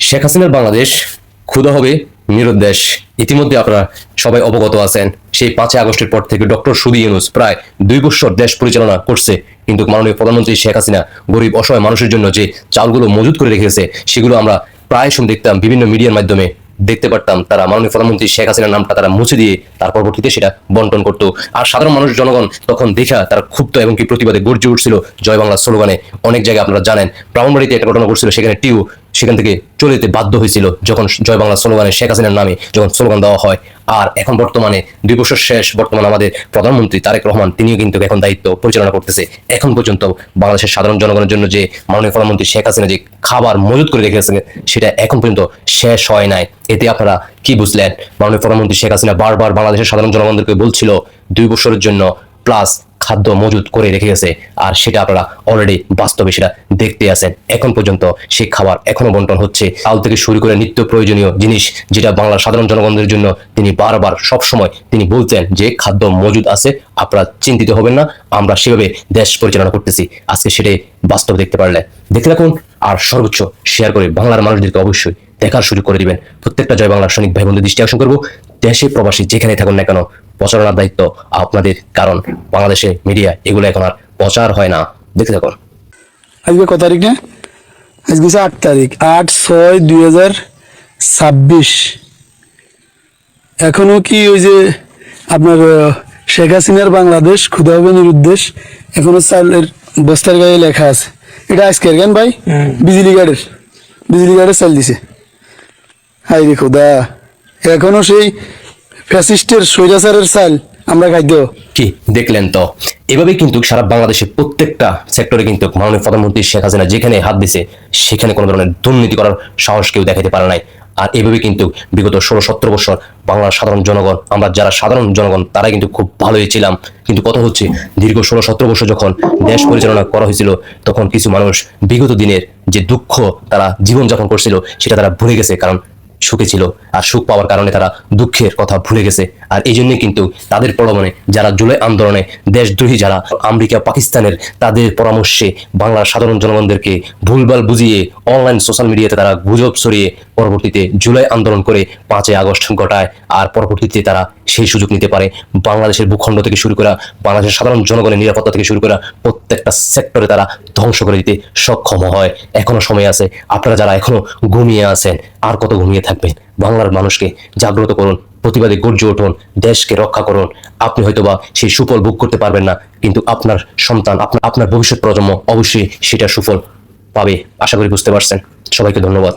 শেখ হাসিনার বাংলাদেশ ক্ষুধা হবে নিরুদ্দেশ। ইতিমধ্যে আপনারা সবাই অবগত আছেন, সেই 5 আগস্টের পর থেকে ডক্টর সুদি ইউনূস প্রায় 2 বছর দেশ পরিচালনা করছে, কিন্তু মাননীয় প্রধানমন্ত্রী শেখ হাসিনা গরিব অসহায় মানুষের জন্য যে চালগুলো মজুত করে রেখেছে সেগুলো আমরা প্রায় সময় দেখতাম বিভিন্ন মিডিয়ার মাধ্যমে দেখতে পারতাম। তারা মাননীয় প্রধানমন্ত্রী শেখ হাসিনার নামটা তারা মুছে দিয়ে তার পরবর্তীতে সেটা বন্টন করতো। আর সাধারণ মানুষ জনগণ তখন দেখা তারা ক্ষুব্ধ এবং কি প্রতিবাদে গর্জে উঠছিল জয় বাংলা স্লোগানে। অনেক জায়গায় আপনারা জানেন, ব্রাহ্মণবাড়িতে একটা ঘটনা ঘটছিল, সেখানে টিউ সেখান থেকে চলে যেতে বাধ্য হয়েছিল যখন জয় বাংলা স্লোগানে শেখ হাসিনার নামে যখন স্লোগান দেওয়া হয়। আর এখন বর্তমানে 2 বছর শেষ, বর্তমানে আমাদের প্রধানমন্ত্রী তারেক রহমান তিনিও কিন্তু এখন দায়িত্ব পরিচালনা করতেছে। এখন পর্যন্ত বাংলাদেশের সাধারণ জনগণের জন্য যে মাননীয় প্রধানমন্ত্রী শেখ হাসিনা যে খাবার মজুত করে রেখেছে সেটা এখন পর্যন্ত শেষ হয় নাই। এতে আপনারা কি বুঝলেন? মাননীয় প্রধানমন্ত্রী শেখ হাসিনা বারবার বাংলাদেশের সাধারণ জনগণদেরকে বলছিল 2 বছরের জন্য প্লাস খাদ্য মজুত করে রেখে গেছে, আর সেটা আপনারা অলরেডি বাস্তবে সেটা দেখতে আছেন। এখন পর্যন্ত সেই খাবার এখনো বন্টন হচ্ছে। চাল থেকে শুরু করে নিত্য প্রয়োজনীয় জিনিস যেটা বাংলার সাধারণ জনগণদের জন্য তিনি বারবার সবসময় তিনি বলতেন যে খাদ্য মজুদ আছে, আপনারা চিন্তিত হবেন না, আমরা সেভাবে দেশ পরিচালনা করতেছি। আজকে সেটাই বাস্তব দেখতে পারলে দেখতে থাকুন, আর সর্বোচ্চ শেয়ার করে বাংলার মানুষদেরকে অবশ্যই দেখার সুযোগ করে দিবেন। প্রত্যেকটা জয় বাংলার সৈনিক ভাই বন্ধু দৃষ্টি আকর্ষণ করবো, দেশে প্রবাসী যেখানে থাকুন না কেন প্রচারণার দায়িত্ব আপনাদের, কারণ বাংলাদেশে মিডিয়া এগুলো এখন আর প্রচার হয় না। দেখতে থাকুন। আজকে কত তারিখ না? আজকে 8 তারিখ, 8/6/2026। এখনো কি ওই যে আপনার শেখ হাসিনার বাংলাদেশ ক্ষুধা হবে নিরুদ্দেশ এখনো চালের বস্তার গায়ে লেখা আছে। এটা আজকের কেন ভাই? বিজলি গার্ডের চাল দিছে। হাই রে খোদা, এখনো সেই ফ্যাসিস্টের স্বৈরাচারের চাল আমরা খাদ্য। কি দেখলেন তো? এভাবে কিন্তু সারা বাংলাদেশের প্রত্যেকটা সেক্টরে কিন্তু মাননীয় প্রধানমন্ত্রী শেখ হাসিনা যেখানে হাত দিছে সেখানে কোনো ধরনের দুর্নীতি করার সাহস কেউ দেখাতে পারে নাই। আর এভাবে কিন্তু বিগত 16-17 বছর বাংলার সাধারণ জনগণ, আমরা যারা সাধারণ জনগণ তারা কিন্তু খুব ভালোই ছিলাম। কিন্তু কথা হচ্ছে, দীর্ঘ 16-17 বছর যখন দেশ পরিচালনা করা হয়েছিল তখন কিছু মানুষ বিগত দিনের যে দুঃখ তারা জীবনযাপন করছিল সেটা তারা ভুলে গেছে, কারণ সুখে ছিল, আর সুখ পাওয়ার কারণে তারা দুঃখের কথা ভুলে গেছে। আর এই জন্যই কিন্তু তাদের প্রলোভনে যারা জুলাই আন্দোলনে দেশদ্রোহী যারা আমেরিকা পাকিস্তানের তাদের পরামর্শে বাংলার সাধারণ জনগণদেরকে ভুলভাল বুঝিয়ে অনলাইন সোশ্যাল মিডিয়াতে তারা গুজব ছড়িয়ে পরবর্তীতে জুলাই আন্দোলন করে 5 আগস্ট ঘটায়। আর পরবর্তীতে তারা সেই সুযোগ নিতে পারে বাংলাদেশের ভূখণ্ড থেকে শুরু করা বাংলাদেশের সাধারণ জনগণের নিরাপত্তা থেকে শুরু করা প্রত্যেকটা সেক্টরে তারা ধ্বংস করে দিতে সক্ষম হয়। এখনো সময় আছে, আপনারা যারা এখনো ঘুমিয়ে আছেন আর কত ঘুমিয়ে থাকবেন? বাংলার মানুষকে জাগ্রত করুন, প্রতিবাদে গর্জে উঠুন, দেশকে রক্ষা করুন। আপনি হয়তোবা সেই সুফল ভোগ করতে পারবেন না, কিন্তু আপনার সন্তান, আপনার ভবিষ্যৎ প্রজন্ম অবশ্যই সেটা সুফল পাবে। আশা করি বুঝতে পারছেন। সবাইকে ধন্যবাদ।